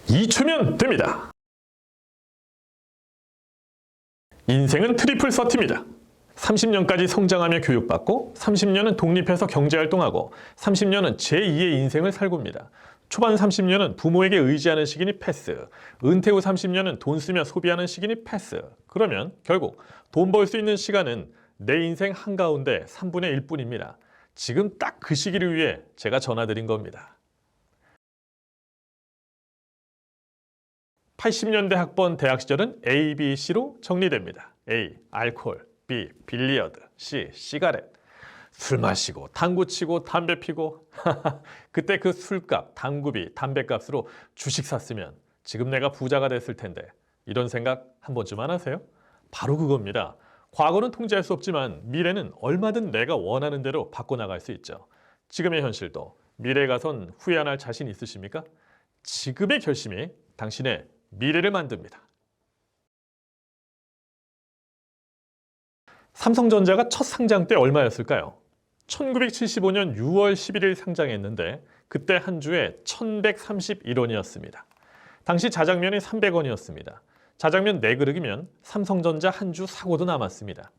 2초면 됩니다. 인생은 트리플 서티입니다. 30년까지 성장하며 교육받고 30년은 독립해서 경제활동하고 30년은 제2의 인생을 살고입니다. 초반 30년은 부모에게 의지하는 시기니 패스, 은퇴 후 30년은 돈 쓰며 소비하는 시기니 패스. 그러면 결국 돈 벌 수 있는 시간은 내 인생 한가운데 3분의 1뿐입니다. 지금 딱 그 시기를 위해 제가 전화드린 겁니다. 80년대 학번 대학 시절은 A, B, C로 정리됩니다. A. 알코올, B. 빌리어드, C. 시가렛. 술 마시고 당구 치고 담배 피고 그때 그 술값, 당구비, 담배값으로 주식 샀으면 지금 내가 부자가 됐을 텐데 이런 생각 한 번쯤 안 하세요? 바로 그겁니다. 과거는 통제할 수 없지만 미래는 얼마든 내가 원하는 대로 바꿔나갈 수 있죠. 지금의 현실도 미래에 가선 후회 안 할 자신 있으십니까? 지금의 결심이 당신의 미래를 만듭니다. 삼성전자가 첫 상장 때 얼마였을까요? 1975년 6월 11일 상장했는데 그때 한 주에 1131원이었습니다. 당시 자장면이 300원이었습니다. 자장면 4그릇이면 삼성전자 한 주 사고도 남았습니다.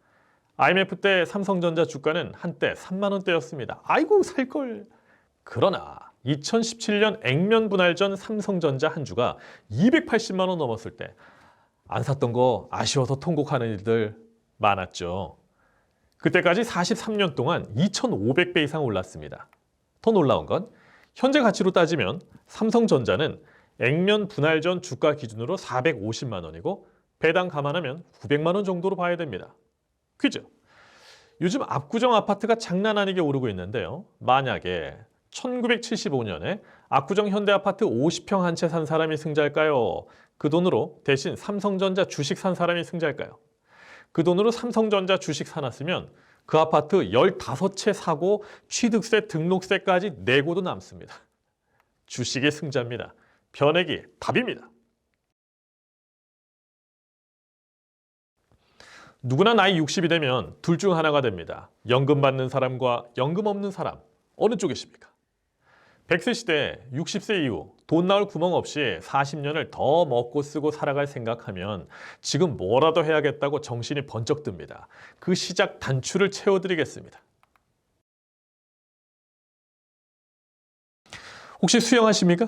IMF 때 삼성전자 주가는 한때 3만 원대였습니다. 아이고 살걸. 그러나 2017년 액면 분할 전 삼성전자 한 주가 280만 원 넘었을 때 안 샀던 거 아쉬워서 통곡하는 일들 많았죠. 그때까지 43년 동안 2,500배 이상 올랐습니다. 더 놀라운 건 현재 가치로 따지면 삼성전자는 액면 분할 전 주가 기준으로 450만 원이고 배당 감안하면 900만 원 정도로 봐야 됩니다. 퀴즈! 요즘 압구정 아파트가 장난 아니게 오르고 있는데요. 만약에 1975년에 압구정 현대아파트 50평 한 채 산 사람이 승자일까요? 그 돈으로 대신 삼성전자 주식 산 사람이 승자일까요? 그 돈으로 삼성전자 주식 사놨으면 그 아파트 15채 사고 취득세, 등록세까지 내고도 남습니다. 주식의 승자입니다. 변액이 답입니다. 누구나 나이 60이 되면 둘 중 하나가 됩니다. 연금 받는 사람과 연금 없는 사람. 어느 쪽이십니까? 100세 시대 60세 이후 돈 나올 구멍 없이 40년을 더 먹고 쓰고 살아갈 생각하면 지금 뭐라도 해야겠다고 정신이 번쩍 듭니다. 그 시작 단추를 채워드리겠습니다. 혹시 수영하십니까?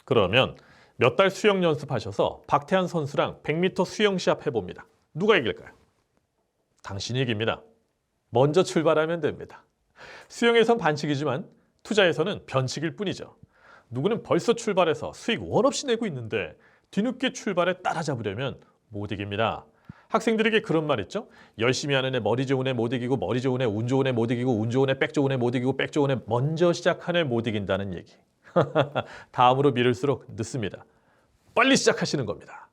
그러면 몇 달 수영 연습하셔서 박태환 선수랑 100m 수영 시합 해봅니다. 누가 이길까요? 당신이 이깁니다. 먼저 출발하면 됩니다. 수영에선 반칙이지만 투자에서는 변칙일 뿐이죠. 누구는 벌써 출발해서 수익 원 없이 내고 있는데 뒤늦게 출발에 따라잡으려면 못 이깁니다. 학생들에게 그런 말 있죠? 열심히 하는 애 머리 좋은 애 못 이기고 머리 좋은 애 운 좋은 애 못 이기고 운 좋은 애 백 좋은 애 못 이기고 백 좋은 애 먼저 시작한 애 못 이긴다는 얘기. 다음으로 미룰수록 늦습니다. 빨리 시작하시는 겁니다.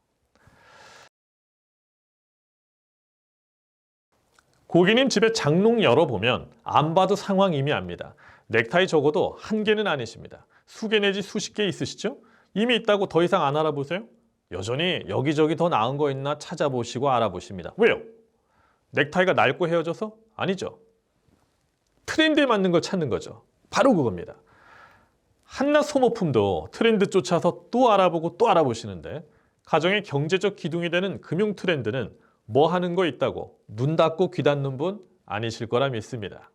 고객님 집에 장롱 열어보면 안 봐도 상황 이미 압니다. 넥타이 적어도 한 개는 아니십니다. 수개 내지 수십 개 있으시죠? 이미 있다고 더 이상 안 알아보세요? 여전히 여기저기 더 나은 거 있나 찾아보시고 알아보십니다. 왜요? 넥타이가 낡고 헤어져서? 아니죠. 트렌드에 맞는 걸 찾는 거죠. 바로 그겁니다. 한낱 소모품도 트렌드 쫓아서 또 알아보고 또 알아보시는데 가정의 경제적 기둥이 되는 금융 트렌드는 뭐 하는 거 있다고 눈 닫고 귀 닫는 분 아니실 거라 믿습니다.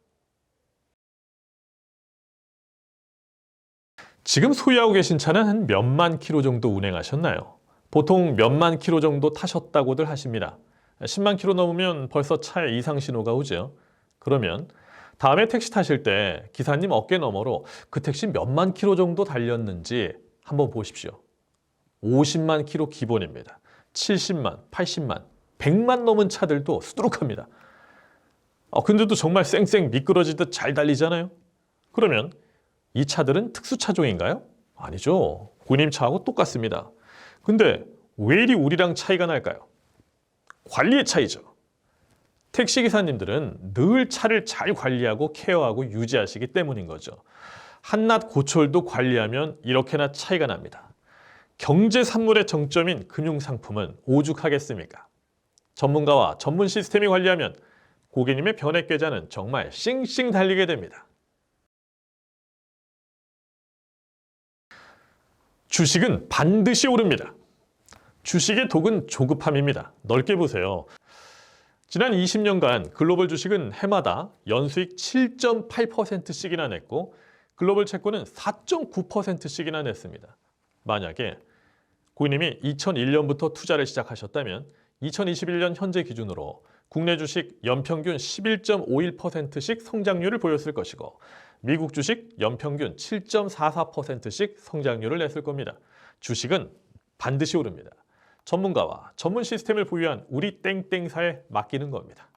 지금 소유하고 계신 차는 한 몇만 킬로 정도 운행하셨나요? 보통 몇만 킬로 정도 타셨다고들 하십니다. 10만 킬로 넘으면 벌써 차에 이상 신호가 오죠. 그러면 다음에 택시 타실 때 기사님 어깨 너머로 그 택시 몇만 킬로 정도 달렸는지 한번 보십시오. 50만 킬로 기본입니다. 70만, 80만, 100만 넘은 차들도 수두룩합니다. 근데도 정말 쌩쌩 미끄러지듯 잘 달리잖아요. 그러면 이 차들은 특수차종인가요? 아니죠. 고님 차하고 똑같습니다. 근데 왜 이리 우리랑 차이가 날까요? 관리의 차이죠. 택시기사님들은 늘 차를 잘 관리하고 케어하고 유지하시기 때문인 거죠. 한낱 고철도 관리하면 이렇게나 차이가 납니다. 경제 산물의 정점인 금융상품은 오죽하겠습니까? 전문가와 전문 시스템이 관리하면 고객님의 변액 계좌는 정말 싱싱 달리게 됩니다. 주식은 반드시 오릅니다. 주식의 독은 조급함입니다. 넓게 보세요. 지난 20년간 글로벌 주식은 해마다 연수익 7.8%씩이나 냈고 글로벌 채권은 4.9%씩이나 냈습니다. 만약에 고객님이 2001년부터 투자를 시작하셨다면 2021년 현재 기준으로 국내 주식 연평균 11.51%씩 성장률을 보였을 것이고 미국 주식 연평균 7.44%씩 성장률을 냈을 겁니다. 주식은 반드시 오릅니다. 전문가와 전문 시스템을 보유한 우리 땡땡사에 맡기는 겁니다.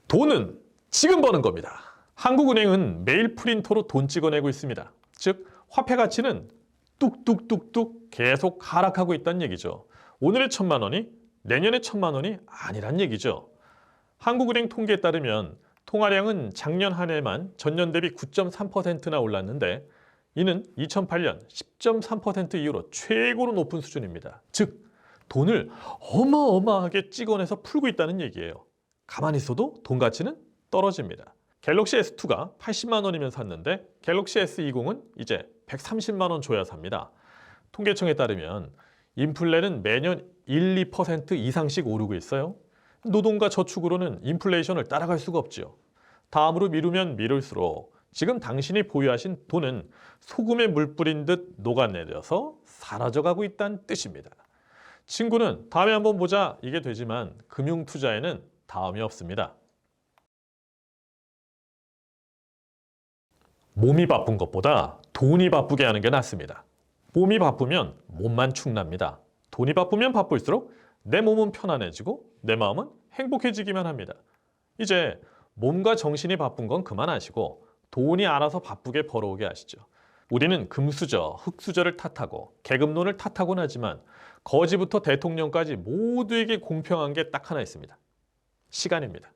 돈은 지금 버는 겁니다. 한국은행은 매일 프린터로 돈 찍어내고 있습니다. 즉 화폐 가치는 뚝뚝뚝뚝 계속 하락하고 있다는 얘기죠. 오늘의 1,000만 원이 내년의 1,000만 원이 아니란 얘기죠. 한국은행 통계에 따르면 통화량은 작년 한 해만 전년 대비 9.3%나 올랐는데 이는 2008년 10.3% 이후로 최고로 높은 수준입니다. 즉 돈을 어마어마하게 찍어내서 풀고 있다는 얘기예요. 가만히 있어도 돈 가치는 떨어집니다. 갤럭시 S2가 80만 원이면 샀는데 갤럭시 S20은 이제 130만 원 줘야 삽니다. 통계청에 따르면 인플레는 매년 1, 2% 이상씩 오르고 있어요. 노동과 저축으로는 인플레이션을 따라갈 수가 없죠. 다음으로 미루면 미룰수록 지금 당신이 보유하신 돈은 소금에 물 뿌린 듯 녹아내려서 사라져가고 있다는 뜻입니다. 친구는 다음에 한번 보자 이게 되지만 금융 투자에는 다음이 없습니다. 몸이 바쁜 것보다 돈이 바쁘게 하는 게 낫습니다. 몸이 바쁘면 몸만 축납니다. 돈이 바쁘면 바쁠수록 내 몸은 편안해지고 내 마음은 행복해지기만 합니다. 이제 몸과 정신이 바쁜 건 그만하시고 돈이 알아서 바쁘게 벌어오게 하시죠. 우리는 금수저, 흙수저를 탓하고 계급론을 탓하곤 하지만 거지부터 대통령까지 모두에게 공평한 게 딱 하나 있습니다. 시간입니다.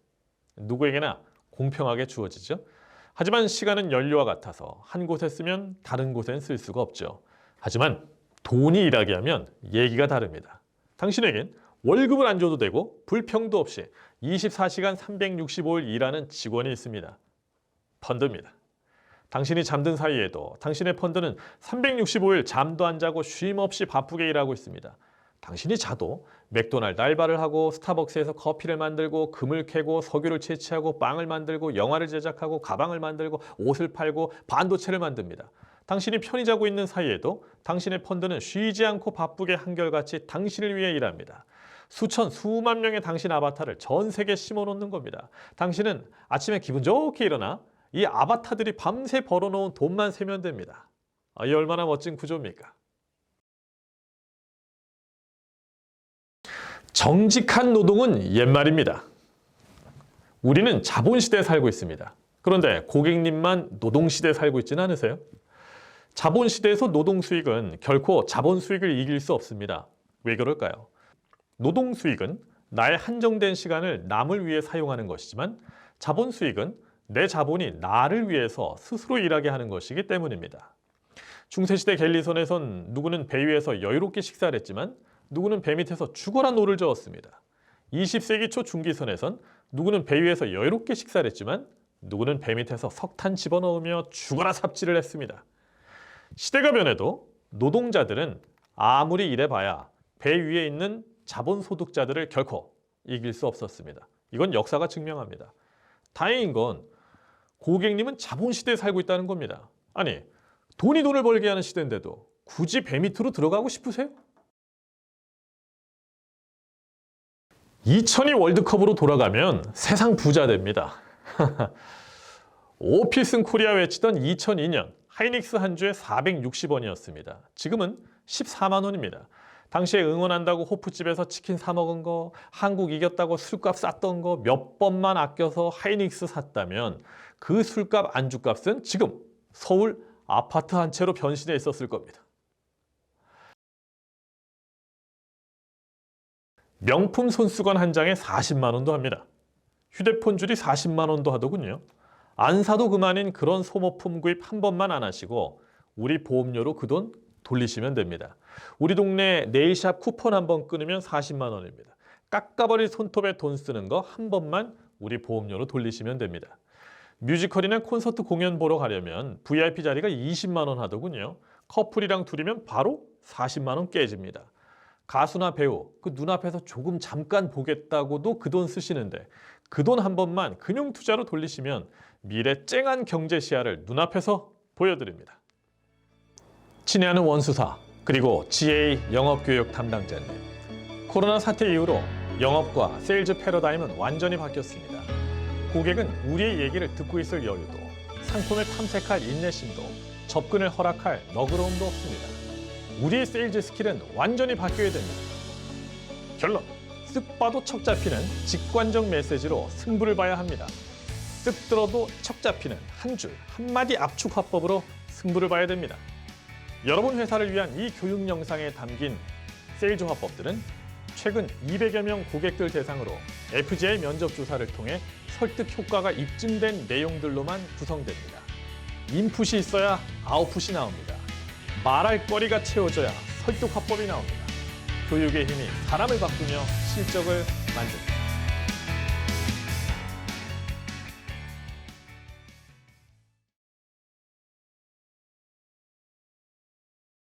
누구에게나 공평하게 주어지죠. 하지만 시간은 연료와 같아서 한 곳에 쓰면 다른 곳엔 쓸 수가 없죠. 하지만 돈이 일하게 하면 얘기가 다릅니다. 당신에겐 월급을 안 줘도 되고 불평도 없이 24시간 365일 일하는 직원이 있습니다. 펀드입니다. 당신이 잠든 사이에도 당신의 펀드는 365일 잠도 안 자고 쉼 없이 바쁘게 일하고 있습니다. 당신이 자도 맥도날드 알바를 하고 스타벅스에서 커피를 만들고 금을 캐고 석유를 채취하고 빵을 만들고 영화를 제작하고 가방을 만들고 옷을 팔고 반도체를 만듭니다. 당신이 편히 자고 있는 사이에도 당신의 펀드는 쉬지 않고 바쁘게 한결같이 당신을 위해 일합니다. 수만 명의 당신 아바타를 전 세계에 심어놓는 겁니다. 당신은 아침에 기분 좋게 일어나 이 아바타들이 밤새 벌어놓은 돈만 세면 됩니다. 이 얼마나 멋진 구조입니까? 정직한 노동은 옛말입니다. 우리는 자본시대에 살고 있습니다. 그런데 고객님만 노동시대에 살고 있지는 않으세요? 자본시대에서 노동수익은 결코 자본수익을 이길 수 없습니다. 왜 그럴까요? 노동수익은 나의 한정된 시간을 남을 위해 사용하는 것이지만 자본수익은 내 자본이 나를 위해서 스스로 일하게 하는 것이기 때문입니다. 중세시대 갤리선에선 누구는 배 위에서 여유롭게 식사를 했지만 누구는 배 밑에서 죽어라 노를 저었습니다. 20세기 초 중기선에선 누구는 배 위에서 여유롭게 식사를 했지만 누구는 배 밑에서 석탄 집어넣으며 죽어라 삽질을 했습니다. 시대가 변해도 노동자들은 아무리 일해봐야 배 위에 있는 자본소득자들을 결코 이길 수 없었습니다. 이건 역사가 증명합니다. 다행인 건 고객님은 자본시대에 살고 있다는 겁니다. 아니, 돈이 돈을 벌게 하는 시대인데도 굳이 배 밑으로 들어가고 싶으세요? 2002 월드컵으로 돌아가면 세상 부자 됩니다. 오피슨 코리아 외치던 2002년 하이닉스 한 주에 460원이었습니다. 지금은 14만 원입니다. 당시에 응원한다고 호프집에서 치킨 사 먹은 거, 한국 이겼다고 술값 쌌던 거 몇 번만 아껴서 하이닉스 샀다면 그 술값 안주값은 지금 서울 아파트 한 채로 변신해 있었을 겁니다. 명품 손수건 한 장에 40만 원도 합니다. 휴대폰 줄이 40만 원도 하더군요. 안 사도 그만인 그런 소모품 구입 한 번만 안 하시고 우리 보험료로 그 돈 돌리시면 됩니다. 우리 동네 네일샵 쿠폰 한 번 끊으면 40만 원입니다. 깎아버릴 손톱에 돈 쓰는 거 한 번만 우리 보험료로 돌리시면 됩니다. 뮤지컬이나 콘서트 공연 보러 가려면 VIP 자리가 20만 원 하더군요. 커플이랑 둘이면 바로 40만 원 깨집니다. 가수나 배우, 그 눈앞에서 조금 잠깐 보겠다고도 그 돈 쓰시는데 그 돈 한 번만 금융 투자로 돌리시면 미래 쨍한 경제 시야를 눈앞에서 보여드립니다. 친애하는 원수사, 그리고 GA 영업교육 담당자님. 코로나 사태 이후로 영업과 세일즈 패러다임은 완전히 바뀌었습니다. 고객은 우리의 얘기를 듣고 있을 여유도, 상품을 탐색할 인내심도, 접근을 허락할 너그러움도 없습니다. 우리의 세일즈 스킬은 완전히 바뀌어야 됩니다. 결론, 쓱 봐도 척 잡히는 직관적 메시지로 승부를 봐야 합니다. 쓱 들어도 척 잡히는 한 줄, 한마디 압축 화법으로 승부를 봐야 됩니다. 여러분 회사를 위한 이 교육 영상에 담긴 세일즈 화법들은 최근 200여 명 고객들 대상으로 FGI 면접 조사를 통해 설득 효과가 입증된 내용들로만 구성됩니다. 인풋이 있어야 아웃풋이 나옵니다. 말할 거리가 채워져야 설득 화법이 나옵니다. 교육의 힘이 사람을 바꾸며 실적을 만듭니다.